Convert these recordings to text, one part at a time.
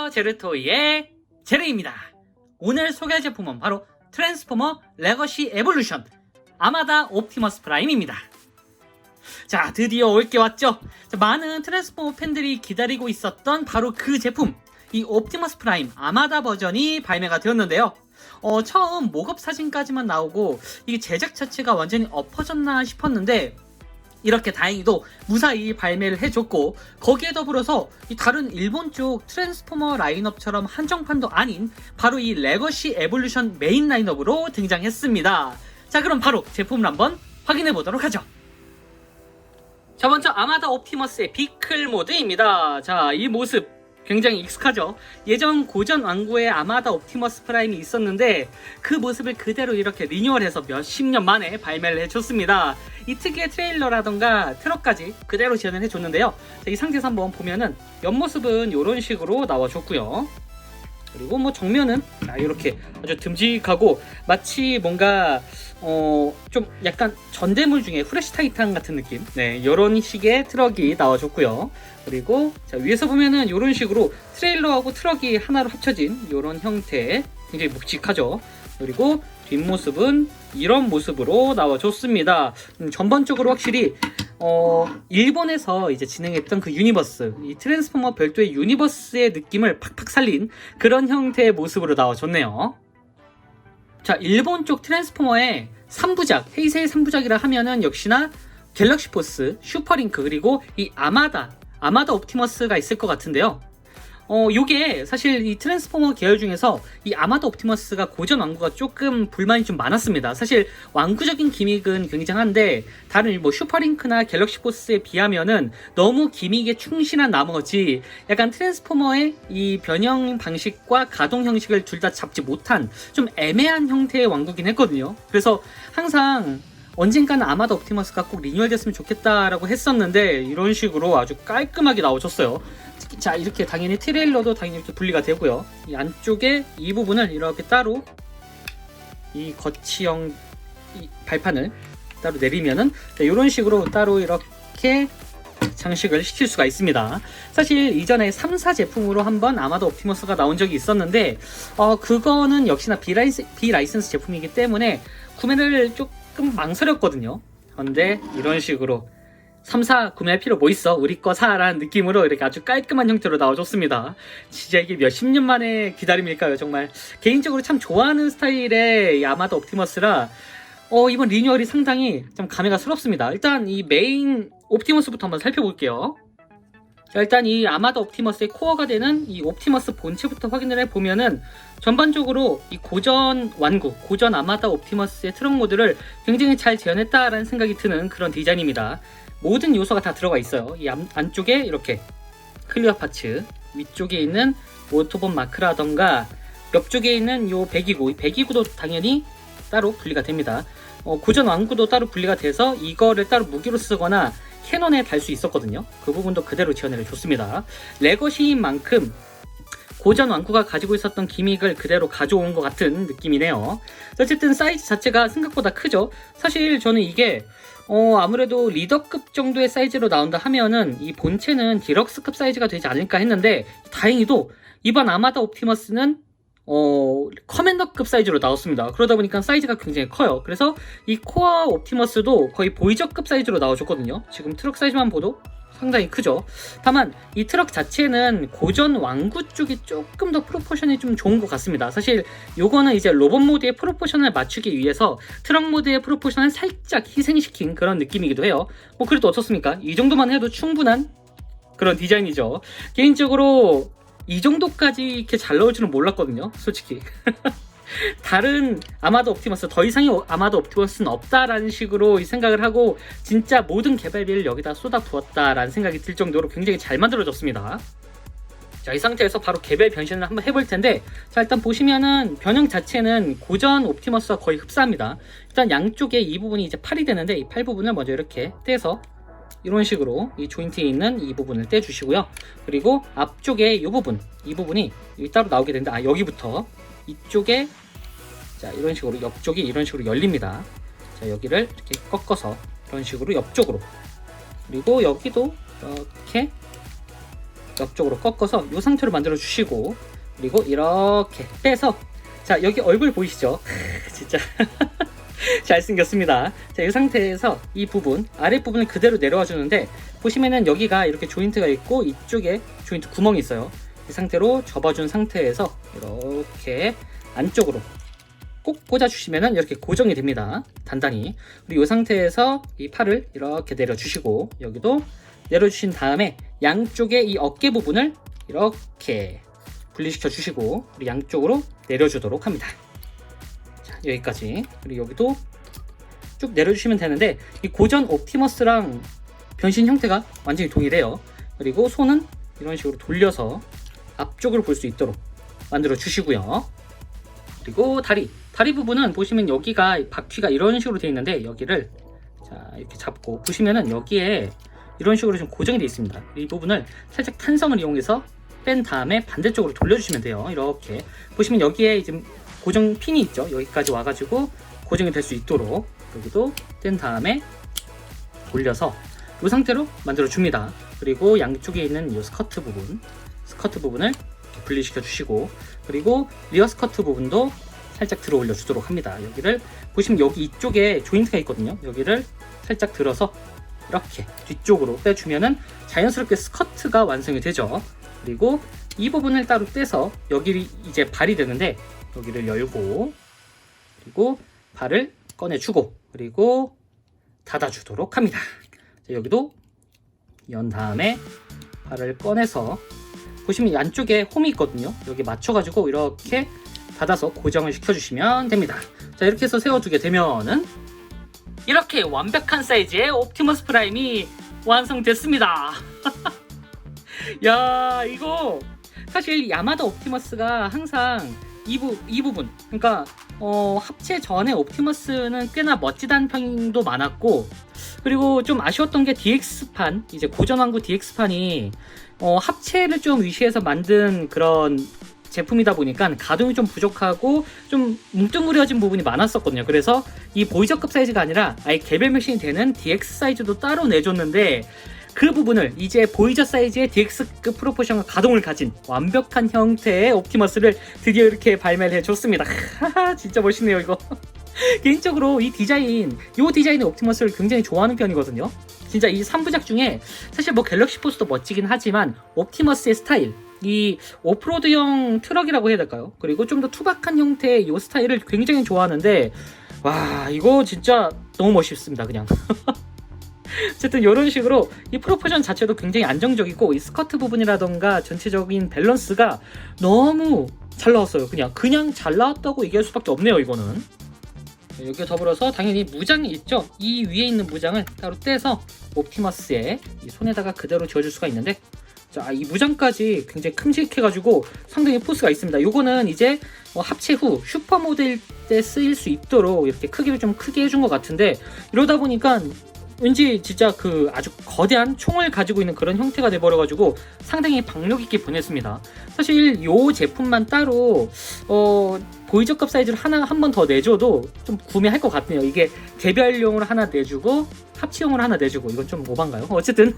안녕하세요, 제르토이의 제르입니다. 오늘 소개할 제품은 바로 트랜스포머 레거시 에볼루션 아마다 옵티머스 프라임입니다. 자, 드디어 올 게 왔죠. 자, 많은 트랜스포머 팬들이 기다리고 있었던 바로 그 제품, 이 옵티머스 프라임 아마다 버전이 발매가 되었는데요. 처음 모급 사진까지만 나오고 이게 제작 자체가 완전히 엎어졌나 싶었는데 이렇게 다행히도 무사히 발매를 해줬고, 거기에 더불어서 이 다른 일본 쪽 트랜스포머 라인업처럼 한정판도 아닌 바로 이 레거시 에볼루션 메인 라인업으로 등장했습니다. 자, 그럼 바로 제품을 한번 확인해 보도록 하죠. 자, 먼저 아마다 옵티머스의 비클 모드입니다. 자, 이 모습 굉장히 익숙하죠. 예전 고전 왕구의 아마다 옵티머스 프라임이 있었는데 그 모습을 그대로 이렇게 리뉴얼해서 몇십 년 만에 발매를 해줬습니다. 이 특유의 트레일러라던가 트럭까지 그대로 지원을 해줬는데요. 자, 이 상태에서 한번 보면은 옆모습은 이런 식으로 나와줬고요. 그리고 뭐 정면은 이렇게 아주 듬직하고 마치 뭔가 좀 약간 전대물 중에 후레쉬 타이탄 같은 느낌, 네, 이런 식의 트럭이 나와줬고요. 그리고 자, 위에서 보면은 이런 식으로 트레일러하고 트럭이 하나로 합쳐진 이런 형태, 굉장히 묵직하죠. 그리고 뒷모습은 이런 모습으로 나와줬습니다. 전반적으로 확실히 일본에서 이제 진행했던 그 유니버스, 이 트랜스포머 별도의 유니버스의 느낌을 팍팍 살린 그런 형태의 모습으로 나와줬네요. 자, 일본 쪽 트랜스포머의 3부작, 헤이세이 3부작이라 하면은 역시나 갤럭시 포스, 슈퍼링크, 그리고 이 아마다 옵티머스가 있을 것 같은데요. 요게 사실 이 트랜스포머 계열 중에서 이 아마다 옵티머스가 고전 왕구가 조금 불만이 좀 많았습니다. 사실 왕구적인 기믹은 굉장한데 다른 뭐 슈퍼링크나 갤럭시 포스에 비하면은 너무 기믹에 충실한 나머지 약간 트랜스포머의 이 변형 방식과 가동 형식을 둘 다 잡지 못한 좀 애매한 형태의 왕구긴 했거든요. 그래서 항상 언젠가는 아마다 옵티머스가 꼭 리뉴얼 됐으면 좋겠다라고 했었는데 이런 식으로 아주 깔끔하게 나오셨어요. 자, 이렇게 당연히 트레일러도 당연히 이렇게 분리가 되고요. 이 안쪽에 이 부분을 이렇게 따로 이 거치형 이 발판을 따로 내리면은 이런 식으로 따로 이렇게 장식을 시킬 수가 있습니다. 사실 이전에 3사 제품으로 한번 아마다 옵티머스가 나온 적이 있었는데 그거는 역시나 비라이센스 제품이기 때문에 구매를 조금 망설였거든요. 그런데 이런 식으로 3사 구매할 필요 뭐 있어? 우리 거 사라는 느낌으로 이렇게 아주 깔끔한 형태로 나와줬습니다. 진짜 이게 몇십 년 만에 기다림일까요, 정말. 개인적으로 참 좋아하는 스타일의 아마다 옵티머스라 이번 리뉴얼이 상당히 좀 감회가스럽습니다. 일단 이 메인 옵티머스부터 한번 살펴볼게요. 자, 일단 이 아마다 옵티머스의 코어가 되는 이 옵티머스 본체부터 확인을 해보면은 전반적으로 이 고전 완구, 고전 아마다 옵티머스의 트럭 모드를 굉장히 잘 재현했다라는 생각이 드는 그런 디자인입니다. 모든 요소가 다 들어가 있어요. 이 안쪽에 이렇게 클리어 파츠, 위쪽에 있는 모터본 마크라던가 옆쪽에 있는 요 배기구, 이 배기구도 당연히 따로 분리가 됩니다. 고전 왕구도 따로 분리가 돼서 이거를 따로 무기로 쓰거나 캐논에 달 수 있었거든요. 그 부분도 그대로 지원을 해줬습니다. 레거시인 만큼 고전 왕구가 가지고 있었던 기믹을 그대로 가져온 것 같은 느낌이네요. 어쨌든 사이즈 자체가 생각보다 크죠. 사실 저는 이게 아무래도 리더급 정도의 사이즈로 나온다 하면은 이 본체는 디럭스급 사이즈가 되지 않을까 했는데 다행히도 이번 아마다 옵티머스는 커맨더급 사이즈로 나왔습니다. 그러다 보니까 사이즈가 굉장히 커요. 그래서 이 코어 옵티머스도 거의 보이저급 사이즈로 나와줬거든요. 지금 트럭 사이즈만 봐도 상당히 크죠. 다만 이 트럭 자체는 고전 왕구 쪽이 조금 더 프로포션이 좀 좋은 것 같습니다. 사실 요거는 이제 로봇 모드의 프로포션을 맞추기 위해서 트럭 모드의 프로포션을 살짝 희생시킨 그런 느낌이기도 해요. 뭐 그래도 어떻습니까? 이 정도만 해도 충분한 그런 디자인이죠. 개인적으로 이 정도까지 이렇게 잘 나올 줄은 몰랐거든요, 솔직히. 다른 아마다 옵티머스, 더 이상의 아마다 옵티머스는 없다라는 식으로 생각을 하고 진짜 모든 개발비를 여기다 쏟아 부었다라는 생각이 들 정도로 굉장히 잘 만들어졌습니다. 자, 이 상태에서 바로 개별 변신을 한번 해볼 텐데, 자, 일단 보시면은 변형 자체는 고전 옵티머스와 거의 흡사합니다. 일단 양쪽에 이 부분이 이제 팔이 되는데 이 팔 부분을 먼저 이렇게 떼서 이런 식으로 이 조인트에 있는 이 부분을 떼주시고요. 그리고 앞쪽에 이 부분이 여기 따로 나오게 되는데 여기부터 이쪽에 자, 이런 식으로 옆쪽이 이런 식으로 열립니다. 자, 여기를 이렇게 꺾어서 이런 식으로 옆쪽으로, 그리고 여기도 이렇게 옆쪽으로 꺾어서 이 상태로 만들어 주시고, 그리고 이렇게 빼서, 자 여기 얼굴 보이시죠? 진짜 잘생겼습니다. 자, 이 상태에서 이 부분, 아랫부분을 그대로 내려와 주는데, 보시면은 여기가 이렇게 조인트가 있고 이쪽에 조인트 구멍이 있어요. 이 상태로 접어준 상태에서 이렇게 안쪽으로 꼭 꽂아주시면은 이렇게 고정이 됩니다. 단단히. 그리고 이 상태에서 이 팔을 이렇게 내려주시고, 여기도 내려주신 다음에 양쪽의 이 어깨 부분을 이렇게 분리시켜 주시고, 우리 양쪽으로 내려주도록 합니다. 자, 여기까지. 그리고 여기도 쭉 내려주시면 되는데, 이 고전 옵티머스랑 변신 형태가 완전히 동일해요. 그리고 손은 이런 식으로 돌려서 앞쪽으로 볼 수 있도록 만들어 주시고요. 그리고 다리 부분은 보시면 여기가 바퀴가 이런 식으로 되어 있는데, 여기를 자 이렇게 잡고 보시면은 여기에 이런 식으로 좀 고정이 되어 있습니다. 이 부분을 살짝 탄성을 이용해서 뺀 다음에 반대쪽으로 돌려주시면 돼요. 이렇게 보시면 여기에 지금 고정 핀이 있죠. 여기까지 와가지고 고정이 될 수 있도록 여기도 뗀 다음에 돌려서 이 상태로 만들어 줍니다. 그리고 양쪽에 있는 이 스커트 부분을 분리시켜 주시고, 그리고 리어 스커트 부분도 살짝 들어 올려 주도록 합니다. 여기를 보시면 여기 이쪽에 조인트가 있거든요. 여기를 살짝 들어서 이렇게 뒤쪽으로 빼주면은 자연스럽게 스커트가 완성이 되죠. 그리고 이 부분을 따로 떼서 여기 이제 발이 되는데, 여기를 열고, 그리고 발을 꺼내주고, 그리고 닫아주도록 합니다. 자, 여기도 연 다음에 발을 꺼내서 보시면 안쪽에 홈이 있거든요. 여기 맞춰가지고 이렇게 닫아서 고정을 시켜주시면 됩니다. 자, 이렇게 해서 세워두게 되면은 이렇게 완벽한 사이즈의 옵티머스 프라임이 완성됐습니다. 야, 이거 사실 야마다 옵티머스가 항상 이 부분, 그러니까 합체 전에 옵티머스는 꽤나 멋지다는 평도 많았고, 그리고 좀 아쉬웠던 게 DX판, 이제 고전왕국 DX판이 합체를 좀 위시해서 만든 그런 제품이다 보니까 가동이 좀 부족하고 좀 뭉뚱그려진 부분이 많았었거든요. 그래서 이 보이저급 사이즈가 아니라 아예 개별 머신이 되는 DX 사이즈도 따로 내줬는데, 그 부분을 이제 보이저 사이즈의 DX급 프로포션과 가동을 가진 완벽한 형태의 옵티머스를 드디어 이렇게 발매를 해줬습니다. 진짜 멋있네요, 이거. 개인적으로 이 디자인의 옵티머스를 굉장히 좋아하는 편이거든요. 진짜 이 3부작 중에 사실 뭐 갤럭시 포스도 멋지긴 하지만 옵티머스의 스타일, 이 오프로드형 트럭이라고 해야 될까요? 그리고 좀 더 투박한 형태의 이 스타일을 굉장히 좋아하는데, 와, 이거 진짜 너무 멋있습니다, 그냥. 어쨌든 이런 식으로 이 프로포션 자체도 굉장히 안정적이고, 이 스커트 부분이라던가 전체적인 밸런스가 너무 잘 나왔어요. 그냥 잘 나왔다고 얘기할 수밖에 없네요, 이거는. 여기에 더불어서 당연히 무장이 있죠. 이 위에 있는 무장을 따로 떼서 옵티머스의 이 손에다가 그대로 지어줄 수가 있는데, 자, 이 무장까지 굉장히 큼직해가지고 상당히 포스가 있습니다. 요거는 이제 합체 후 슈퍼 모드일 때 쓰일 수 있도록 이렇게 크기를 좀 크게 해준 것 같은데, 이러다 보니까 왠지 진짜 그 아주 거대한 총을 가지고 있는 그런 형태가 돼버려가지고 상당히 박력 있게 보냈습니다. 사실 이 제품만 따로 보이저급 사이즈를 한 번 더 내줘도 좀 구매할 것 같네요. 이게 개별용으로 하나 내주고 합치용으로 하나 내주고, 이건 좀 오반가요? 어쨌든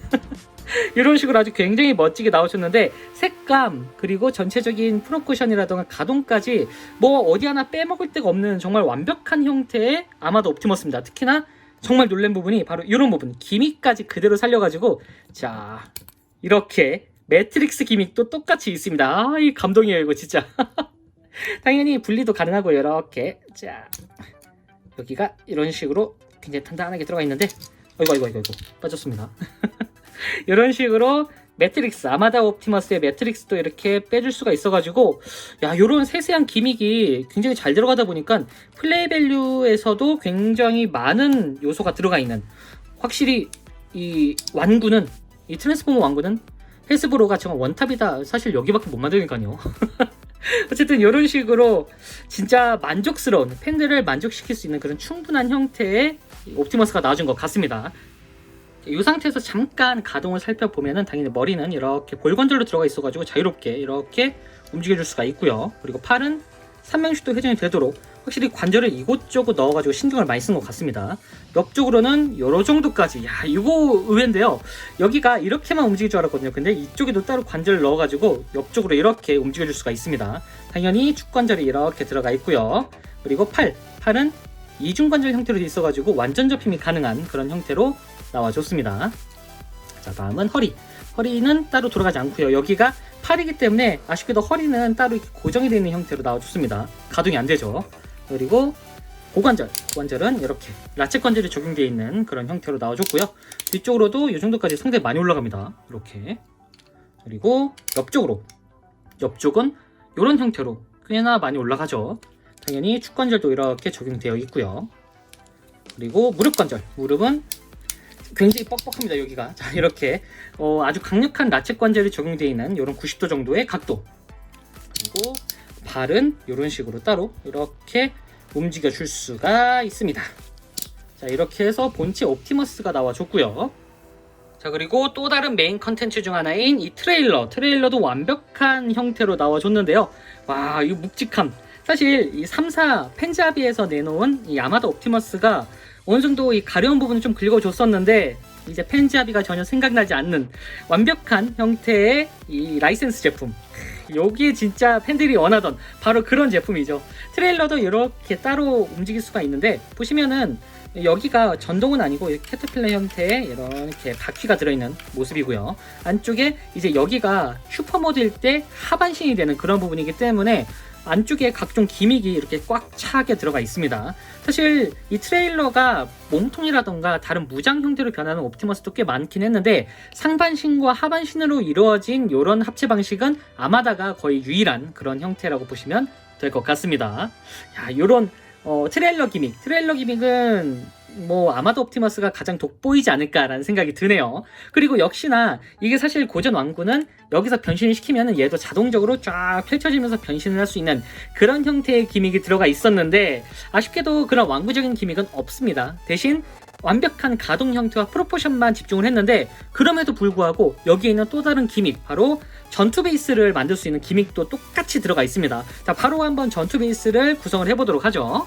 이런 식으로 아주 굉장히 멋지게 나오셨는데, 색감 그리고 전체적인 프로쿠션이라던가 가동까지 뭐 어디 하나 빼먹을 데가 없는 정말 완벽한 형태의 아마도 옵티머스입니다. 특히나 정말 놀란 부분이 바로 이런 부분, 기믹까지 그대로 살려가지고, 자, 이렇게 매트릭스 기믹도 똑같이 있습니다. 아, 이 감동이에요, 이거 진짜. 당연히 분리도 가능하고, 이렇게, 자, 여기가 이런 식으로 굉장히 단단하게 들어가 있는데, 아이고 빠졌습니다. 이런 식으로 매트릭스, 아마다 옵티머스의 매트릭스도 이렇게 빼줄 수가 있어가지고, 야, 요런 세세한 기믹이 굉장히 잘 들어가다 보니까 플레이 밸류에서도 굉장히 많은 요소가 들어가 있는, 확실히 이 완구는, 이 트랜스포머 완구는 헬스브로가 정말 원탑이다. 사실 여기밖에 못 만드니까요. 어쨌든 이런 식으로 진짜 만족스러운, 팬들을 만족시킬 수 있는 그런 충분한 형태의 옵티머스가 나와준 것 같습니다. 이 상태에서 잠깐 가동을 살펴보면은 당연히 머리는 이렇게 볼건들로 들어가 있어가지고 자유롭게 이렇게 움직여줄 수가 있고요. 그리고 팔은 3명씩도 회전이 되도록 확실히 관절을 이곳저곳 넣어가지고 신경을 많이 쓴 것 같습니다. 옆쪽으로는 요런 정도까지. 야, 이거 의외인데요. 여기가 이렇게만 움직일 줄 알았거든요. 근데 이쪽에도 따로 관절을 넣어가지고 옆쪽으로 이렇게 움직여줄 수가 있습니다. 당연히 축관절이 이렇게 들어가 있고요. 그리고 팔은 이중관절 형태로 돼 있어가지고 완전 접힘이 가능한 그런 형태로 나와줬습니다. 자, 다음은 허리는 따로 돌아가지 않고요. 여기가 팔이기 때문에 아쉽게도 허리는 따로 이렇게 고정이 되어 있는 형태로 나와줬습니다. 가동이 안 되죠. 그리고 고관절은 이렇게 라쳇 관절이 적용되어 있는 그런 형태로 나와줬고요. 뒤쪽으로도 이 정도까지 상당히 많이 올라갑니다. 이렇게. 그리고 옆쪽은 이런 형태로 꽤나 많이 올라가죠. 당연히 축관절도 이렇게 적용되어 있고요. 그리고 무릎은 굉장히 뻑뻑합니다. 여기가. 자, 이렇게 아주 강력한 라쳇 관절이 적용되어 있는 이런 90도 정도의 각도. 그리고 발은 이런 식으로 따로 이렇게 움직여 줄 수가 있습니다. 자, 이렇게 해서 본체 옵티머스가 나와줬고요. 자, 그리고 또 다른 메인 컨텐츠 중 하나인 이 트레일러도 완벽한 형태로 나와줬는데요. 와, 이 묵직함. 사실 이 3사 펜자비에서 내놓은 이 야마다 옵티머스가 어느 정도 이 가려운 부분을 좀 긁어줬었는데 이제 펜자비가 전혀 생각나지 않는 완벽한 형태의 이 라이센스 제품. 여기에 진짜 팬들이 원하던 바로 그런 제품이죠. 트레일러도 이렇게 따로 움직일 수가 있는데 보시면은 여기가 전동은 아니고 캐터필러 형태의 이렇게 바퀴가 들어있는 모습이고요. 안쪽에 이제 여기가 슈퍼모드일 때 하반신이 되는 그런 부분이기 때문에 안쪽에 각종 기믹이 이렇게 꽉 차게 들어가 있습니다. 사실 이 트레일러가 몸통이라던가 다른 무장 형태로 변하는 옵티머스도 꽤 많긴 했는데 상반신과 하반신으로 이루어진 이런 합체 방식은 아마다가 거의 유일한 그런 형태라고 보시면 될 것 같습니다. 야, 이런 트레일러 기믹은 뭐 아마도 옵티머스가 가장 돋보이지 않을까라는 생각이 드네요. 그리고 역시나 이게 사실 고전 왕구는 여기서 변신을 시키면 얘도 자동적으로 쫙 펼쳐지면서 변신을 할 수 있는 그런 형태의 기믹이 들어가 있었는데 아쉽게도 그런 왕구적인 기믹은 없습니다. 대신 완벽한 가동 형태와 프로포션만 집중을 했는데 그럼에도 불구하고 여기에 있는 또 다른 기믹, 바로 전투 베이스를 만들 수 있는 기믹도 똑같이 들어가 있습니다. 자, 바로 한번 전투 베이스를 구성을 해보도록 하죠.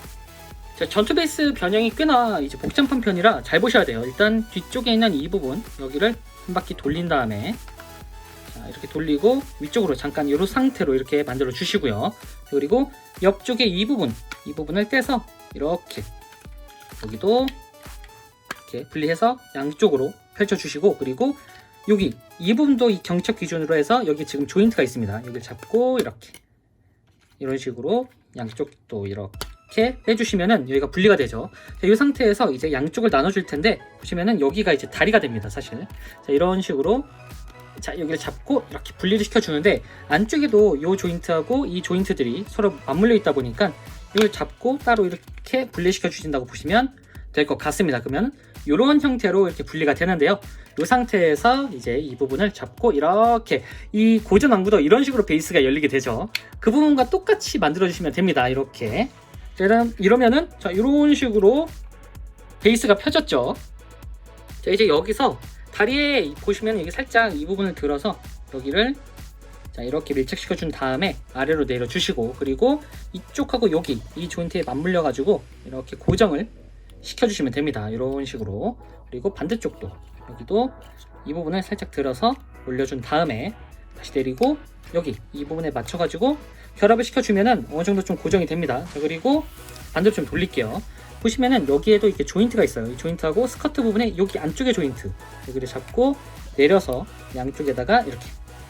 자, 전투 베이스 변형이 꽤나 이제 복잡한 편이라 잘 보셔야 돼요. 일단 뒤쪽에 있는 이 부분, 여기를 한 바퀴 돌린 다음에 자, 이렇게 돌리고 위쪽으로 잠깐 이런 상태로 이렇게 만들어 주시고요. 그리고 옆쪽에 이 부분을 떼서 이렇게 여기도 이렇게 분리해서 양쪽으로 펼쳐 주시고, 그리고 여기 이 부분도 이 경첩 기준으로 해서 여기 지금 조인트가 있습니다. 여기를 잡고 이렇게 이런 식으로 양쪽도 이렇게 빼주시면은 여기가 분리가 되죠. 자, 이 상태에서 이제 양쪽을 나눠줄 텐데 보시면은 여기가 이제 다리가 됩니다, 사실. 자, 이런 식으로 자, 여기를 잡고 이렇게 분리를 시켜주는데 안쪽에도 이 조인트하고 이 조인트들이 서로 맞물려 있다 보니까 이걸 잡고 따로 이렇게 분리시켜 주신다고 보시면 될 것 같습니다. 그러면 이런 형태로 이렇게 분리가 되는데요. 이 상태에서 이제 이 부분을 잡고 이렇게 이 고전 왕구도 이런 식으로 베이스가 열리게 되죠. 그 부분과 똑같이 만들어 주시면 됩니다. 이렇게. 이러면은 자, 이런 식으로 베이스가 펴졌죠. 자, 이제 여기서 다리에 보시면 이게 살짝 이 부분을 들어서 여기를 자, 이렇게 밀착시켜 준 다음에 아래로 내려 주시고, 그리고 이쪽하고 여기 이 조인트에 맞물려 가지고 이렇게 고정을 시켜주시면 됩니다. 이런 식으로. 그리고 반대쪽도 여기도 이 부분을 살짝 들어서 올려준 다음에 다시 내리고 여기 이 부분에 맞춰가지고 결합을 시켜주면은 어느 정도 좀 고정이 됩니다. 자, 그리고 반대로 좀 돌릴게요. 보시면은 여기에도 이렇게 조인트가 있어요. 이 조인트하고 스커트 부분에 여기 안쪽에 조인트 여기를 잡고 내려서 양쪽에다가 이렇게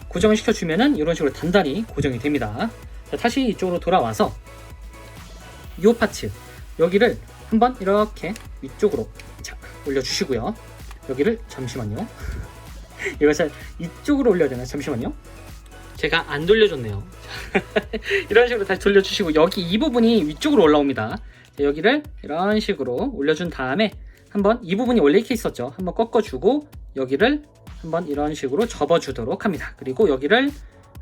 고정을 시켜주면은 이런 식으로 단단히 고정이 됩니다. 자, 다시 이쪽으로 돌아와서 이 파츠 여기를 한번 이렇게 위쪽으로 자, 올려주시고요. 여기를 잠시만요. 이거 잘 이쪽으로 올려야 되나? 잠시만요. 제가 안 돌려줬네요. 이런 식으로 다시 돌려주시고 여기 이 부분이 위쪽으로 올라옵니다. 자, 여기를 이런 식으로 올려준 다음에 한번 이 부분이 원래 이렇게 있었죠. 한번 꺾어주고 여기를 한번 이런 식으로 접어주도록 합니다. 그리고 여기를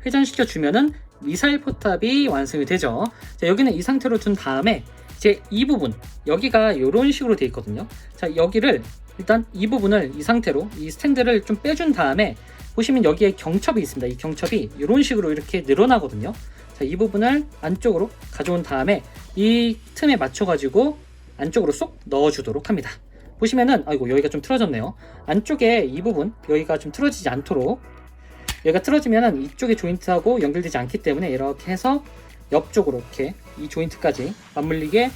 회전시켜 주면은 미사일 포탑이 완성이 되죠. 자, 여기는 이 상태로 둔 다음에 이제 이 부분 여기가 이런 식으로 되어 있거든요. 자, 여기를 일단 이 부분을 이 상태로 이 스탠드를 좀 빼준 다음에 보시면 여기에 경첩이 있습니다. 이 경첩이 이런 식으로 이렇게 늘어나거든요. 자, 이 부분을 안쪽으로 가져온 다음에 이 틈에 맞춰가지고 안쪽으로 쏙 넣어주도록 합니다. 보시면은 아이고 여기가 좀 틀어졌네요. 안쪽에 이 부분 여기가 좀 틀어지지 않도록, 여기가 틀어지면은 이쪽의 조인트하고 연결되지 않기 때문에 이렇게 해서 옆쪽으로 이렇게 이 조인트까지 맞물리게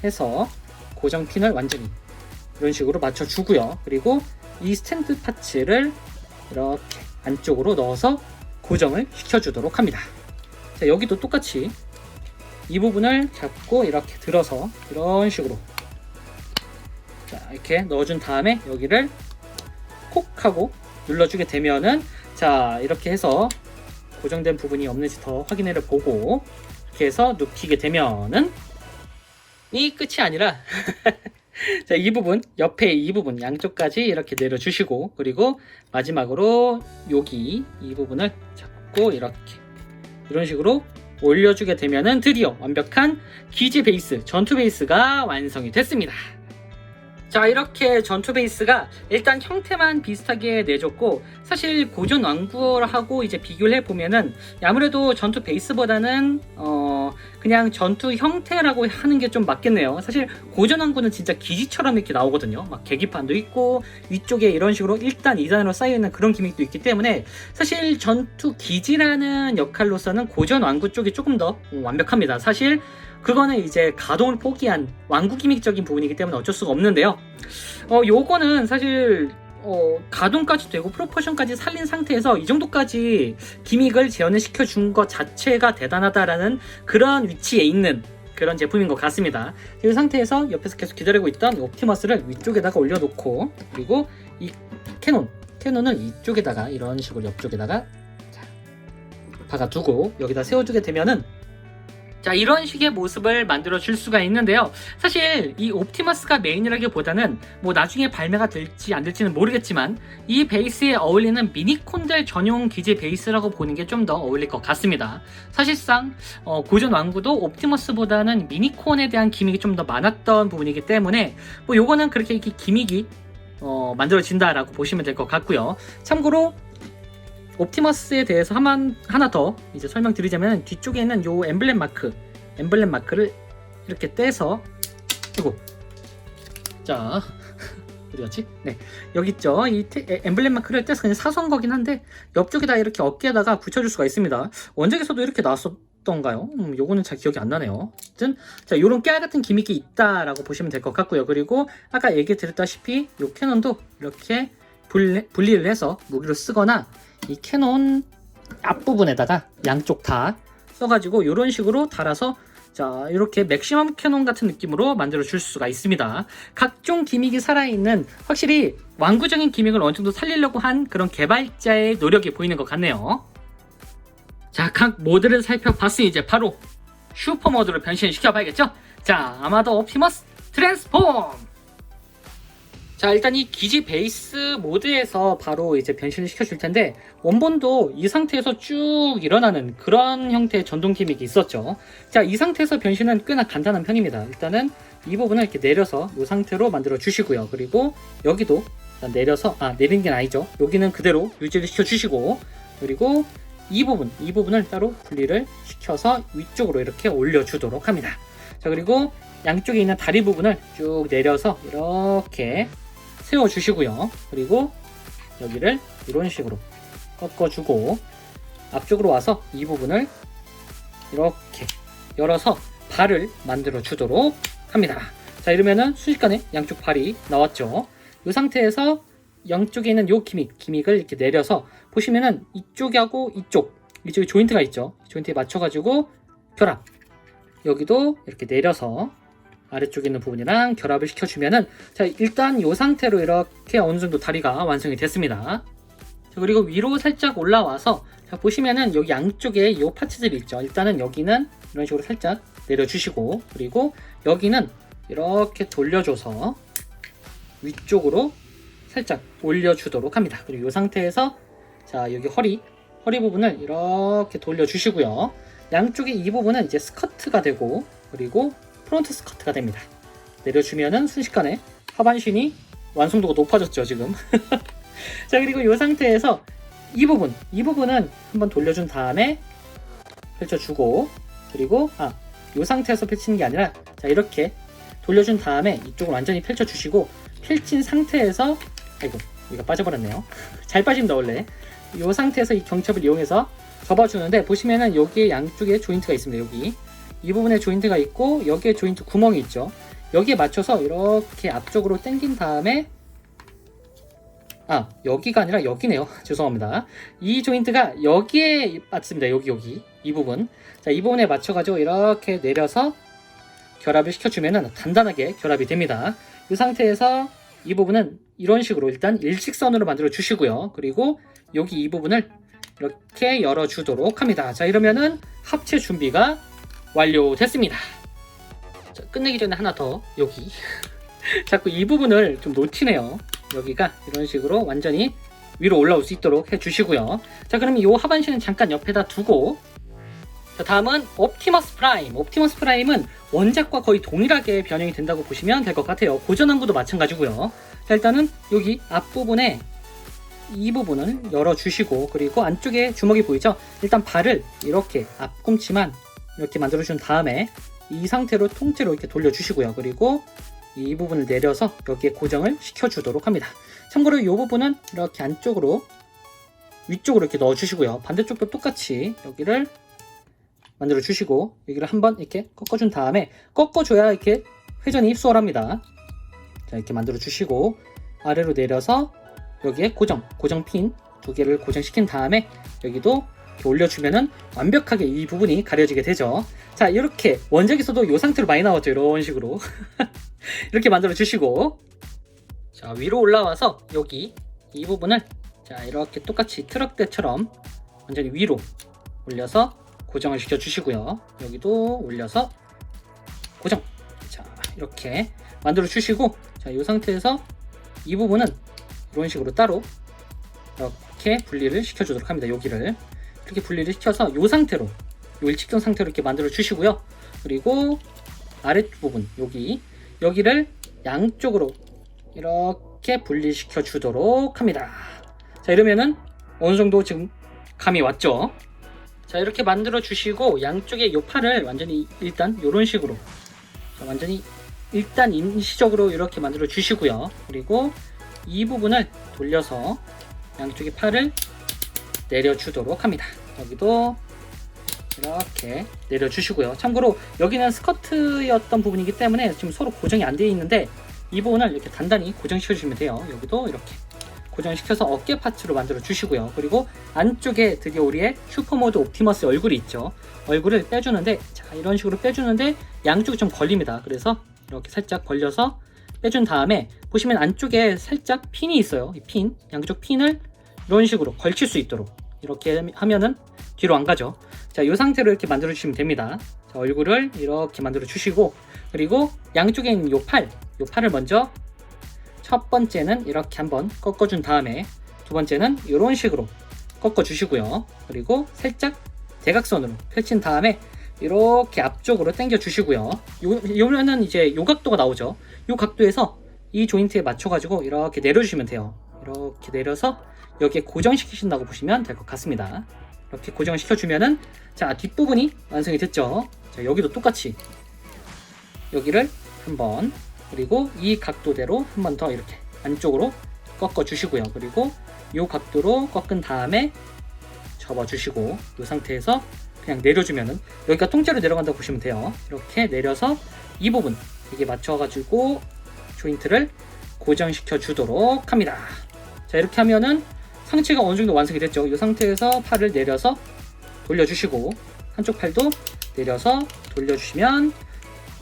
해서 고정핀을 완전히 이런 식으로 맞춰주고요. 그리고 이 스탠드 파츠를 이렇게 안쪽으로 넣어서 고정을 시켜주도록 합니다. 자, 여기도 똑같이 이 부분을 잡고 이렇게 들어서 이런 식으로 자, 이렇게 넣어준 다음에 여기를 콕 하고 눌러주게 되면은 자, 이렇게 해서 고정된 부분이 없는지 더 확인을 보고 이렇게 해서 눕히게 되면은 이 끝이 아니라 자, 이 부분, 옆에 이 부분 양쪽까지 이렇게 내려주시고, 그리고 마지막으로 여기 이 부분을 잡고 이렇게 이런 식으로 올려주게 되면은 드디어 완벽한 기지 베이스, 전투 베이스가 완성이 됐습니다. 자, 이렇게 전투 베이스가 일단 형태만 비슷하게 내줬고, 사실 고전 왕구하고 이제 비교를 해보면은 아무래도 전투 베이스보다는 그냥 전투 형태라고 하는 게 좀 맞겠네요. 사실 고전 왕구는 진짜 기지처럼 이렇게 나오거든요. 막 계기판도 있고 위쪽에 이런 식으로 1단, 2단으로 쌓여있는 그런 기믹도 있기 때문에 사실 전투 기지라는 역할로서는 고전 왕구 쪽이 조금 더 완벽합니다. 사실 그거는 이제 가동을 포기한 왕구 기믹적인 부분이기 때문에 어쩔 수가 없는데요. 요거는 사실 가동까지 되고 프로포션까지 살린 상태에서 이 정도까지 기믹을 재현을 시켜준 것 자체가 대단하다라는 그런 위치에 있는 그런 제품인 것 같습니다. 이 상태에서 옆에서 계속 기다리고 있던 옵티머스를 위쪽에다가 올려놓고, 그리고 이 캐논을 이쪽에다가 이런 식으로 옆쪽에다가 박아두고 여기다 세워주게 되면은 자, 이런 식의 모습을 만들어 줄 수가 있는데요. 사실 이 옵티머스가 메인이라기보다는 뭐 나중에 발매가 될지 안 될지는 모르겠지만 이 베이스에 어울리는 미니콘들 전용 기지 베이스라고 보는 게 좀 더 어울릴 것 같습니다. 사실상 고전 왕구도 옵티머스보다는 미니콘에 대한 기믹이 좀 더 많았던 부분이기 때문에 뭐 요거는 그렇게 이렇게 기믹이 만들어진다라고 보시면 될 것 같고요. 참고로 옵티머스에 대해서 하나 더 이제 설명드리자면, 뒤쪽에 있는 요 엠블렘 마크를 이렇게 떼서, 이거 자 어디 갔지? 네, 여기 있죠. 이 엠블렘 마크를 떼서 그냥 사선 거긴 한데 옆쪽에다 이렇게 어깨에다가 붙여줄 수가 있습니다. 원작에서도 이렇게 나왔었던가요? 요거는 잘 기억이 안 나네요. 어쨌든 자, 요런 깨알 같은 기믹이 있다라고 보시면 될 것 같고요. 그리고 아까 얘기 드렸다시피 요 캐논도 이렇게 분리를 해서 무기로 쓰거나 이 캐논 앞부분에다가 양쪽 다 써가지고 이런 식으로 달아서 자, 이렇게 맥시멈 캐논 같은 느낌으로 만들어 줄 수가 있습니다. 각종 기믹이 살아있는, 확실히 왕구적인 기믹을 어느 정도 살리려고 한 그런 개발자의 노력이 보이는 것 같네요. 자, 각 모드를 살펴봤으니 이제 바로 슈퍼 모드로 변신시켜 봐야겠죠? 자, 아마도 옵티머스 트랜스폼! 자, 일단 이 기지 베이스 모드에서 바로 이제 변신을 시켜줄 텐데, 원본도 이 상태에서 쭉 일어나는 그런 형태의 전동 기믹이 있었죠. 자, 이 상태에서 변신은 꽤나 간단한 편입니다. 일단은 이 부분을 이렇게 내려서 이 상태로 만들어 주시고요. 그리고 여기도 내려서, 내리는 게 아니죠. 여기는 그대로 유지를 시켜주시고, 그리고 이 부분을 따로 분리를 시켜서 위쪽으로 이렇게 올려주도록 합니다. 자, 그리고 양쪽에 있는 다리 부분을 쭉 내려서 이렇게 세워주시고요. 그리고 여기를 이런 식으로 꺾어주고 앞쪽으로 와서 이 부분을 이렇게 열어서 발을 만들어 주도록 합니다. 자, 이러면은 순식간에 양쪽 발이 나왔죠. 이 상태에서 양쪽에 있는 요 기믹을 이렇게 내려서 보시면은 이쪽하고 이쪽에 조인트가 있죠. 조인트에 맞춰가지고 결합, 여기도 이렇게 내려서 아래쪽에 있는 부분이랑 결합을 시켜주면은 자, 일단 이 상태로 이렇게 어느 정도 다리가 완성이 됐습니다. 자, 그리고 위로 살짝 올라와서 자, 보시면은 여기 양쪽에 이 파츠들이 있죠. 일단은 여기는 이런 식으로 살짝 내려주시고, 그리고 여기는 이렇게 돌려줘서 위쪽으로 살짝 올려주도록 합니다. 그리고 이 상태에서 자, 여기 허리 부분을 이렇게 돌려주시고요. 양쪽에 이 부분은 이제 스커트가 되고, 그리고 프론트 스커트가 됩니다. 내려주면은 순식간에 하반신이 완성도가 높아졌죠, 지금. 자, 그리고 이 상태에서 이 부분은 한번 돌려준 다음에 펼쳐주고, 그리고 이 상태에서 펼치는 게 아니라 자 이렇게 돌려준 다음에 이쪽을 완전히 펼쳐주시고 펼친 상태에서 아이고 이거 빠져버렸네요. 잘 빠집니다 원래. 이 상태에서 이 경첩을 이용해서 접어주는데 보시면은 여기에 양쪽에 조인트가 있습니다. 여기 이 부분에 조인트가 있고 여기에 조인트 구멍이 있죠. 여기에 맞춰서 이렇게 앞쪽으로 당긴 다음에 여기가 아니라 여기네요. 죄송합니다. 이 조인트가 여기에 맞습니다. 여기 이 부분. 자, 이 부분에 맞춰가지고 이렇게 내려서 결합을 시켜주면은 단단하게 결합이 됩니다. 이 상태에서 이 부분은 이런 식으로 일단 일직선으로 만들어 주시고요. 그리고 여기 이 부분을 이렇게 열어주도록 합니다. 자, 이러면은 합체 준비가 완료됐습니다. 자, 끝내기 전에 하나 더 여기 자꾸 이 부분을 좀 놓치네요. 여기가 이런 식으로 완전히 위로 올라올 수 있도록 해주시고요. 자, 그럼 이 하반신은 잠깐 옆에다 두고 자, 다음은 옵티머스 프라임. 옵티머스 프라임은 원작과 거의 동일하게 변형이 된다고 보시면 될 것 같아요. 고전항구도 마찬가지고요. 자, 일단은 여기 앞부분에 이 부분을 열어주시고 그리고 안쪽에 주먹이 보이죠? 일단 발을 이렇게 앞꿈치만 이렇게 만들어준 다음에 이 상태로 통째로 이렇게 돌려주시고요. 그리고 이 부분을 내려서 여기에 고정을 시켜주도록 합니다. 참고로 이 부분은 이렇게 안쪽으로 위쪽으로 이렇게 넣어주시고요. 반대쪽도 똑같이 여기를 만들어 주시고 여기를 한번 이렇게 꺾어준 다음에 꺾어줘야 이렇게 회전이 수월합니다. 자, 이렇게 만들어 주시고 아래로 내려서 여기에 고정 핀 두 개를 고정시킨 다음에 여기도 이렇게 올려주면은 완벽하게 이 부분이 가려지게 되죠. 자, 이렇게 원작에서도 이 상태로 많이 나왔죠. 이런 식으로 이렇게 만들어 주시고 자, 위로 올라와서 여기 이 부분을 자 이렇게 똑같이 트럭대처럼 완전히 위로 올려서 고정을 시켜 주시고요. 여기도 올려서 고정. 자, 이렇게 만들어 주시고 자, 이 상태에서 이 부분은 이런 식으로 따로 이렇게 분리를 시켜 주도록 합니다. 여기를 이렇게 분리를 시켜서 이 상태로 이 일직선 상태로 이렇게 만들어 주시고요. 그리고 아랫부분 여기를 양쪽으로 이렇게 분리시켜 주도록 합니다. 자, 이러면은 어느 정도 지금 감이 왔죠? 자, 이렇게 만들어 주시고 양쪽에 요 팔을 완전히 일단 이런 식으로 자, 완전히 일단 임시적으로 이렇게 만들어 주시고요. 그리고 이 부분을 돌려서 양쪽에 팔을 내려주도록 합니다. 여기도 이렇게 내려주시고요. 참고로 여기는 스커트였던 부분이기 때문에 지금 서로 고정이 안 되어 있는데 이 부분을 이렇게 단단히 고정시켜 주시면 돼요. 여기도 이렇게 고정시켜서 어깨 파츠로 만들어 주시고요. 그리고 안쪽에 드디어 우리의 슈퍼모드 옵티머스 얼굴이 있죠. 얼굴을 빼주는데 자, 이런 식으로 빼주는데 양쪽이 좀 걸립니다. 그래서 이렇게 살짝 벌려서 빼준 다음에 보시면 안쪽에 살짝 핀이 있어요. 이 핀, 양쪽 핀을 이런 식으로 걸칠 수 있도록 이렇게 하면은 뒤로 안 가죠. 자, 이 상태로 이렇게 만들어 주시면 됩니다. 자, 얼굴을 이렇게 만들어 주시고 그리고 양쪽에 있는 요 팔을 먼저 첫 번째는 이렇게 한번 꺾어준 다음에 두 번째는 이런 식으로 꺾어주시고요. 그리고 살짝 대각선으로 펼친 다음에 이렇게 앞쪽으로 당겨 주시고요. 요면은 이제 요 각도가 나오죠. 요 각도에서 이 조인트에 맞춰가지고 이렇게 내려주시면 돼요. 이렇게 내려서 여기에 고정시키신다고 보시면 될 것 같습니다. 이렇게 고정을 시켜주면은 자, 뒷부분이 완성이 됐죠. 자, 여기도 똑같이 여기를 한번 그리고 이 각도대로 한 번 더 이렇게 안쪽으로 꺾어 주시고요. 그리고 이 각도로 꺾은 다음에 접어 주시고 이 상태에서 그냥 내려주면은 여기가 통째로 내려간다고 보시면 돼요. 이렇게 내려서 이 부분 여기에 맞춰 가지고 조인트를 고정시켜 주도록 합니다. 자, 이렇게 하면은 상체가 어느 정도 완성이 됐죠. 이 상태에서 팔을 내려서 돌려주시고 한쪽 팔도 내려서 돌려주시면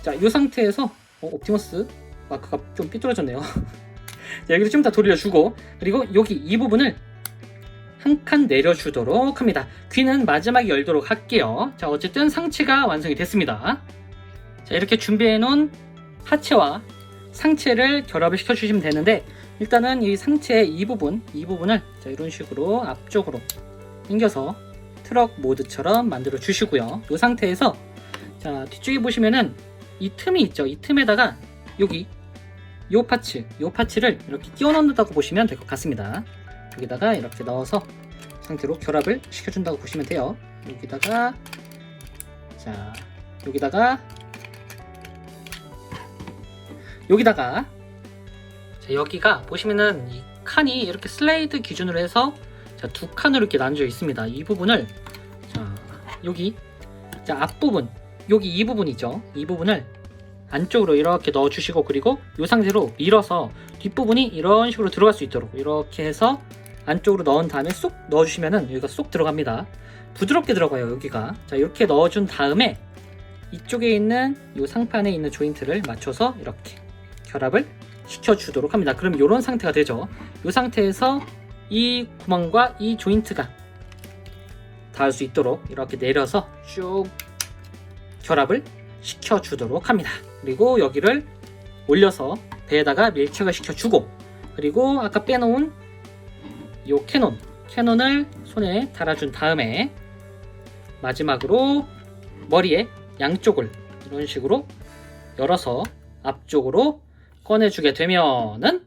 자, 이 상태에서 옵티머스 마크가 좀 삐뚤어졌네요. 자, 여기를 좀 더 돌려주고 그리고 여기 이 부분을 한 칸 내려주도록 합니다. 귀는 마지막에 열도록 할게요. 자, 어쨌든 상체가 완성이 됐습니다. 자, 이렇게 준비해 놓은 하체와 상체를 결합을 시켜주시면 되는데 일단은 이 상체의 이 부분을 자, 이런 식으로 앞쪽으로 당겨서 트럭 모드처럼 만들어 주시고요. 이 상태에서 자, 뒤쪽에 보시면은 이 틈이 있죠. 이 틈에다가 여기 요 파츠를 이렇게 끼워 넣는다고 보시면 될 것 같습니다. 여기다가 이렇게 넣어서 상태로 결합을 시켜준다고 보시면 돼요. 여기다가 자 여기다가 자, 여기가 보시면은 이 칸이 이렇게 슬라이드 기준으로 해서 자, 두 칸으로 이렇게 나눠져 있습니다. 이 부분을 자, 여기 자, 앞부분 여기 이 부분이죠. 이 부분을 안쪽으로 이렇게 넣어주시고, 그리고 이 상태로 밀어서 뒷부분이 이런 식으로 들어갈 수 있도록 이렇게 해서 안쪽으로 넣은 다음에 쏙 넣어주시면은 여기가 쏙 들어갑니다. 부드럽게 들어가요, 여기가. 자, 이렇게 넣어준 다음에 이쪽에 있는 이 상판에 있는 조인트를 맞춰서 이렇게 결합을 시켜주도록 합니다. 그럼 이런 상태가 되죠. 이 상태에서 이 구멍과 이 조인트가 닿을 수 있도록 이렇게 내려서 쭉 결합을 시켜주도록 합니다. 그리고 여기를 올려서 배에다가 밀착을 시켜주고, 그리고 아까 빼놓은 이 캐논을 손에 달아준 다음에 마지막으로 머리에 양쪽을 이런 식으로 열어서 앞쪽으로 꺼내주게 되면은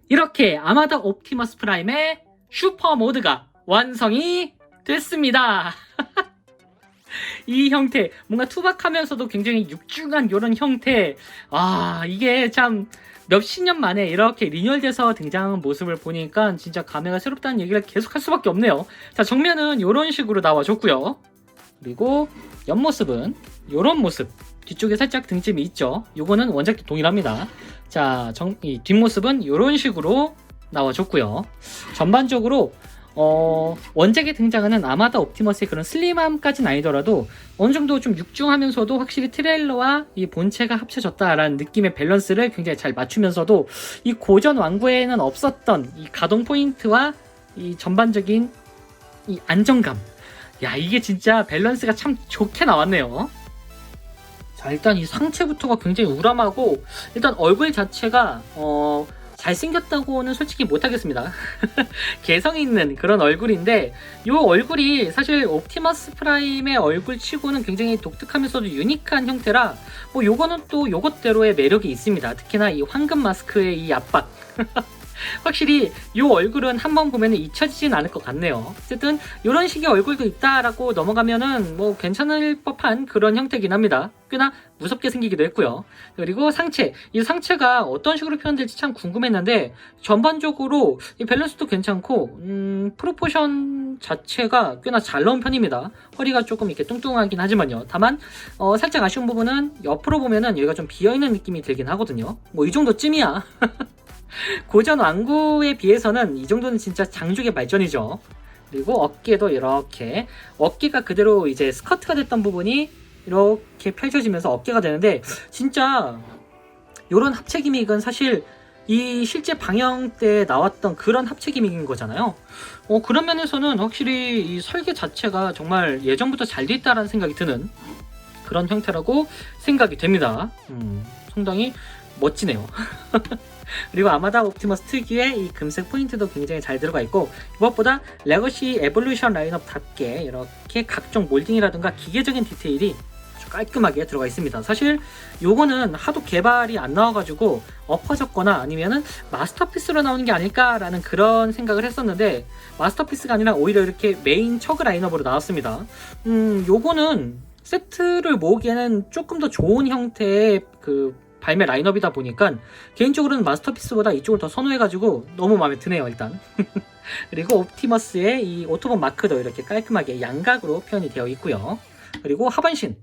이렇게 아마다 옵티머스 프라임의 슈퍼 모드가 완성이 됐습니다. 이 형태, 뭔가 투박하면서도 굉장히 육중한 이런 형태, 이게 참 몇십 년 만에 이렇게 리뉴얼돼서 등장한 모습을 보니까 진짜 감회가 새롭다는 얘기를 계속 할 수밖에 없네요. 자, 정면은 이런 식으로 나와줬고요. 그리고 옆모습은 이런 모습, 뒤쪽에 살짝 등짐이 있죠. 요거는 원작도 동일합니다. 자, 이 뒷모습은 이런 식으로 나와줬고요. 전반적으로 원작에 등장하는 아마다 옵티머스의 그런 슬림함까지는 아니더라도 어느 정도 좀 육중하면서도 확실히 트레일러와 이 본체가 합쳐졌다라는 느낌의 밸런스를 굉장히 잘 맞추면서도 이 고전 완구에는 없었던 이 가동 포인트와 이 전반적인 이 안정감, 야, 이게 진짜 밸런스가 참 좋게 나왔네요. 자, 일단 이 상체부터가 굉장히 우람하고, 일단 얼굴 자체가 잘생겼다고는 솔직히 못하겠습니다. 개성 있는 그런 얼굴인데, 이 얼굴이 사실 옵티머스 프라임의 얼굴 치고는 굉장히 독특하면서도 유니크한 형태라, 뭐 요거는 또 요것대로의 매력이 있습니다. 특히나 이 황금 마스크의 이 압박. 확실히 이 얼굴은 한번 보면 잊혀지진 않을 것 같네요. 어쨌든 이런 식의 얼굴도 있다라고 넘어가면은 뭐 괜찮을 법한 그런 형태긴 합니다. 꽤나 무섭게 생기기도 했고요. 그리고 상체, 이 상체가 어떤 식으로 표현될지 참 궁금했는데 전반적으로 이 밸런스도 괜찮고 프로포션 자체가 꽤나 잘 나온 편입니다. 허리가 조금 이렇게 뚱뚱하긴 하지만요. 다만 살짝 아쉬운 부분은 옆으로 보면은 여기가 좀 비어있는 느낌이 들긴 하거든요. 뭐 이 정도쯤이야. 고전 완구에 비해서는 이 정도는 진짜 장족의 발전이죠. 그리고 어깨도 이렇게, 어깨가 그대로 이제 스커트가 됐던 부분이 이렇게 펼쳐지면서 어깨가 되는데, 진짜 이런 합체 기믹은 사실 이 실제 방영 때 나왔던 그런 합체 기믹인 거잖아요. 그런 면에서는 확실히 이 설계 자체가 정말 예전부터 잘 돼 있다라는 생각이 드는 그런 형태라고 생각이 됩니다. 상당히 멋지네요. 그리고 아마다 옵티머스 특유의 이 금색 포인트도 굉장히 잘 들어가 있고, 무엇보다 레거시 에볼루션 라인업답게 이렇게 각종 몰딩이라든가 기계적인 디테일이 아주 깔끔하게 들어가 있습니다. 사실 요거는 하도 개발이 안 나와가지고 엎어졌거나 아니면은 마스터피스로 나오는 게 아닐까라는 그런 생각을 했었는데, 마스터피스가 아니라 오히려 이렇게 메인 척 라인업으로 나왔습니다. 요거는 세트를 모으기에는 조금 더 좋은 형태의 그 발매 라인업이다 보니까 개인적으로는 마스터피스보다 이쪽을 더 선호해가지고 너무 마음에 드네요, 일단. 그리고 옵티머스의 이 오토본 마크도 이렇게 깔끔하게 양각으로 표현이 되어 있고요. 그리고 하반신,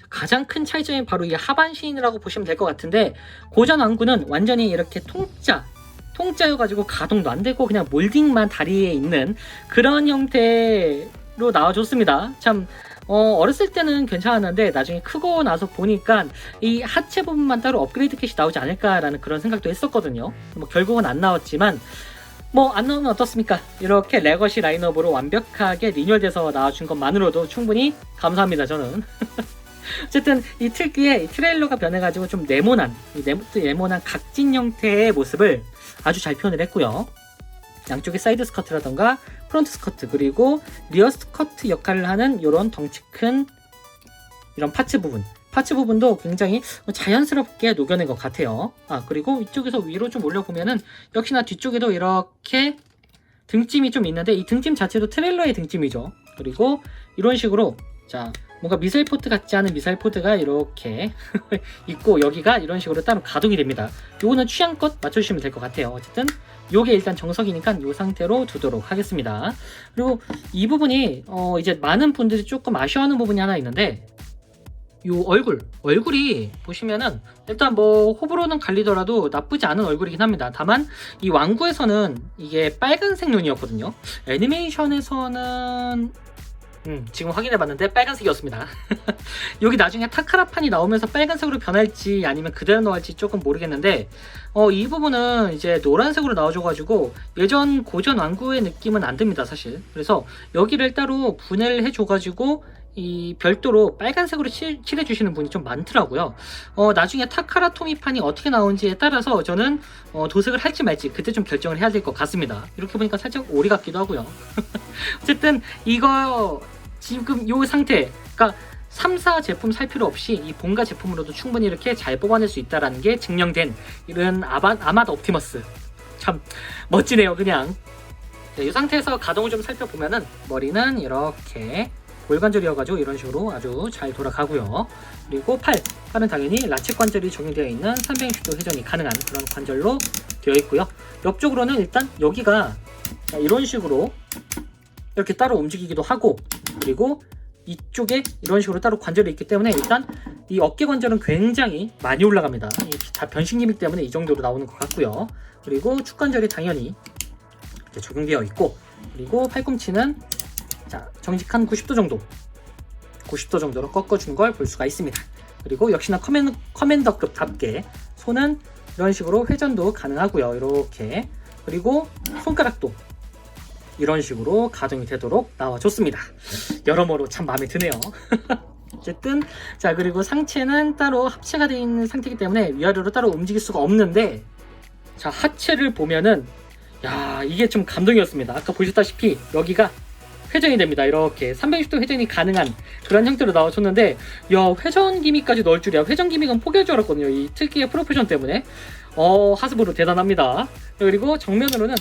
가장 큰 차이점이 바로 이 하반신이라고 보시면 될 것 같은데, 고전 완구는 완전히 이렇게 통짜여가지고 가동도 안 되고 그냥 몰딩만 다리에 있는 그런 형태로 나와줬습니다. 참 어렸을 때는 괜찮았는데 나중에 크고 나서 보니까 이 하체 부분만 따로 업그레이드 킷이 나오지 않을까라는 그런 생각도 했었거든요. 뭐 결국은 안 나왔지만 뭐 안 나오면 어떻습니까? 이렇게 레거시 라인업으로 완벽하게 리뉴얼돼서 나와준 것만으로도 충분히 감사합니다, 저는. 어쨌든 이 특유의 이 트레일러가 변해가지고 좀 네모난 각진 형태의 모습을 아주 잘 표현을 했고요. 양쪽에 사이드 스커트라던가 프론트 스커트, 그리고 리어 스커트 역할을 하는 이런 덩치 큰 이런 파츠 부분도 굉장히 자연스럽게 녹여낸 것 같아요. 그리고 이쪽에서 위로 좀 올려보면은 역시나 뒤쪽에도 이렇게 등짐이 좀 있는데, 이 등짐 자체도 트레일러의 등짐이죠. 그리고 이런 식으로 자 뭔가 미사일 포트 같지 않은 미사일 포트가 이렇게 있고 여기가 이런 식으로 따로 가동이 됩니다. 요거는 취향껏 맞춰주시면 될 것 같아요. 어쨌든 요게 일단 정석이니까 요 상태로 두도록 하겠습니다. 그리고 이 부분이 이제 많은 분들이 조금 아쉬워하는 부분이 하나 있는데 요 얼굴이 보시면은 일단 뭐 호불호는 갈리더라도 나쁘지 않은 얼굴이긴 합니다. 다만 이 왕구에서는 이게 빨간색 눈이었거든요. 애니메이션에서는 지금 확인해봤는데 빨간색이었습니다. 여기 나중에 타카라판이 나오면서 빨간색으로 변할지 아니면 그대로 나올지 조금 모르겠는데 이 부분은 이제 노란색으로 나와줘가지고 예전 고전 왕구의 느낌은 안 듭니다 사실. 그래서 여기를 따로 분해를 해줘가지고 이 별도로 빨간색으로 칠해주시는 분이 좀 많더라고요. 나중에 타카라 토미판이 어떻게 나오는지에 따라서 저는 도색을 할지 말지 그때 좀 결정을 해야 될 것 같습니다. 이렇게 보니까 살짝 오리 같기도 하고요. 어쨌든 이거 지금 요 상태, 그러니까 3사 제품 살 필요 없이 이 본가 제품으로도 충분히 이렇게 잘 뽑아낼 수 있다는 게 증명된 이런 아마다 옵티머스. 참 멋지네요 그냥. 이 상태에서 가동을 좀 살펴보면은 머리는 이렇게 골관절이어가지고 이런 식으로 아주 잘 돌아가고요. 그리고 팔은 당연히 라쳇 관절이 적용되어 있는 360도 회전이 가능한 그런 관절로 되어 있고요. 옆쪽으로는 일단 여기가 이런 식으로 이렇게 따로 움직이기도 하고, 그리고 이쪽에 이런 식으로 따로 관절이 있기 때문에 일단 이 어깨 관절은 굉장히 많이 올라갑니다. 다 변신 기믹 때문에 이 정도로 나오는 것 같고요. 그리고 축 관절이 당연히 이렇게 적용되어 있고, 그리고 팔꿈치는 자, 정직한 90도 정도로 꺾어준 걸 볼 수가 있습니다. 그리고 역시나 커맨더급답게 손은 이런 식으로 회전도 가능하고요. 이렇게. 그리고 손가락도 이런 식으로 가동이 되도록 나와줬습니다. 여러모로 참 마음에 드네요. 어쨌든 자, 그리고 상체는 따로 합체가 되어 있는 상태이기 때문에 위아래로 따로 움직일 수가 없는데, 자, 하체를 보면은 야, 이게 좀 감동이었습니다. 아까 보셨다시피 여기가 회전이 됩니다. 이렇게 360도 회전이 가능한 그런 형태로 나와줬는데, 야, 회전 기믹까지 넣을 줄이야. 회전 기믹은 포기할 줄 알았거든요. 이 특기의 프로포션 때문에. 하스브로 대단합니다. 그리고 정면으로는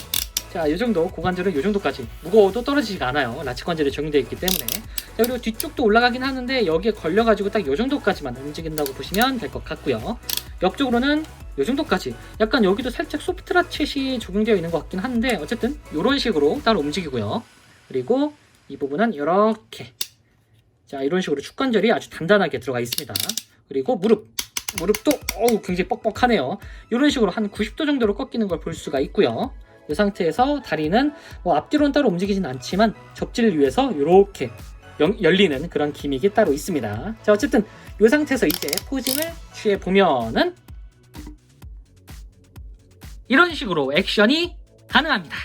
자, 이 정도 고관절은 이 정도까지 무거워도 떨어지지가 않아요. 라쳇 관절이 적용되어 있기 때문에. 자, 그리고 뒤쪽도 올라가긴 하는데 여기에 걸려가지고 딱 이 정도까지만 움직인다고 보시면 될 것 같고요. 옆쪽으로는 이 정도까지. 약간 여기도 살짝 소프트 라쳇이 적용되어 있는 것 같긴 한데 어쨌든 이런 식으로 따로 움직이고요. 그리고 이 부분은 이렇게 자, 이런 식으로 축 관절이 아주 단단하게 들어가 있습니다. 그리고 무릎도 굉장히 뻑뻑하네요. 이런 식으로 한 90도 정도로 꺾이는 걸 볼 수가 있고요. 이 상태에서 다리는 뭐 앞뒤로는 따로 움직이진 않지만 접지를 위해서 이렇게 열리는 그런 기믹이 따로 있습니다. 자, 어쨌든 이 상태에서 이제 포징을 취해 보면은 이런 식으로 액션이 가능합니다.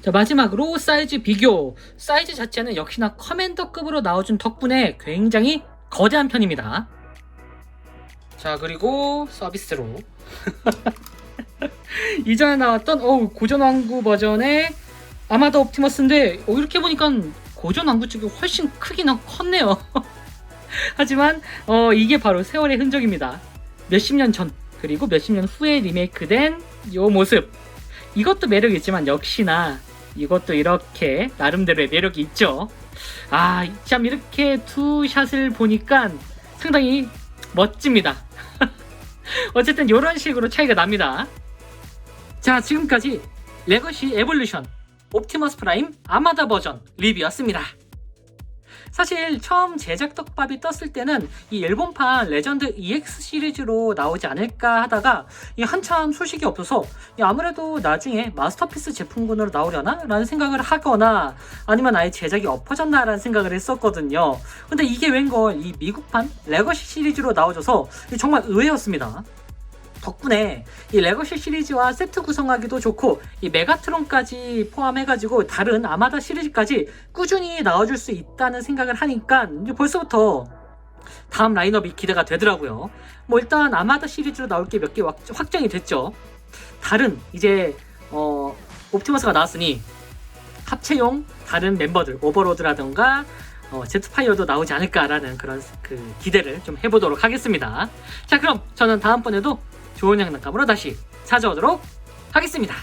자, 마지막으로 사이즈 비교. 사이즈 자체는 역시나 커맨더급으로 나와준 덕분에 굉장히 거대한 편입니다. 자, 그리고 서비스로 이전에 나왔던 고전 왕구 버전의 아마다 옵티머스인데 이렇게 보니까 고전 왕구 쪽이 훨씬 크기는 컸네요. 하지만 이게 바로 세월의 흔적입니다. 몇십 년 전 그리고 몇십 년 후에 리메이크된 이 모습. 이것도 매력이 있지만 역시나 이것도 이렇게 나름대로의 매력이 있죠. 참 이렇게 두 샷을 보니까 상당히 멋집니다. 어쨌든 이런 식으로 차이가 납니다. 자, 지금까지 레거시 에볼루션 옵티머스 프라임 아마다 버전 리뷰였습니다. 사실 처음 제작 떡밥이 떴을 때는 이 일본판 레전드 EX 시리즈로 나오지 않을까 하다가 한참 소식이 없어서 아무래도 나중에 마스터피스 제품군으로 나오려나? 라는 생각을 하거나 아니면 아예 제작이 엎어졌나? 라는 생각을 했었거든요. 근데 이게 웬걸 이 미국판 레거시 시리즈로 나와줘서 정말 의외였습니다. 덕분에 이 레거시 시리즈와 세트 구성하기도 좋고 이 메가트론까지 포함해가지고 다른 아마다 시리즈까지 꾸준히 나와줄 수 있다는 생각을 하니까 벌써부터 다음 라인업이 기대가 되더라고요. 뭐 일단 아마다 시리즈로 나올 게 몇 개 확정이 됐죠. 다른 이제 옵티머스가 나왔으니 합체용 다른 멤버들 오버로드라던가 제트파이어도 나오지 않을까라는 그런 그 기대를 좀 해보도록 하겠습니다. 자, 그럼 저는 다음번에도 좋은 장난감으로 다시 찾아오도록 하겠습니다.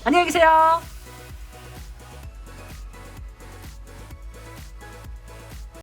안녕히 계세요.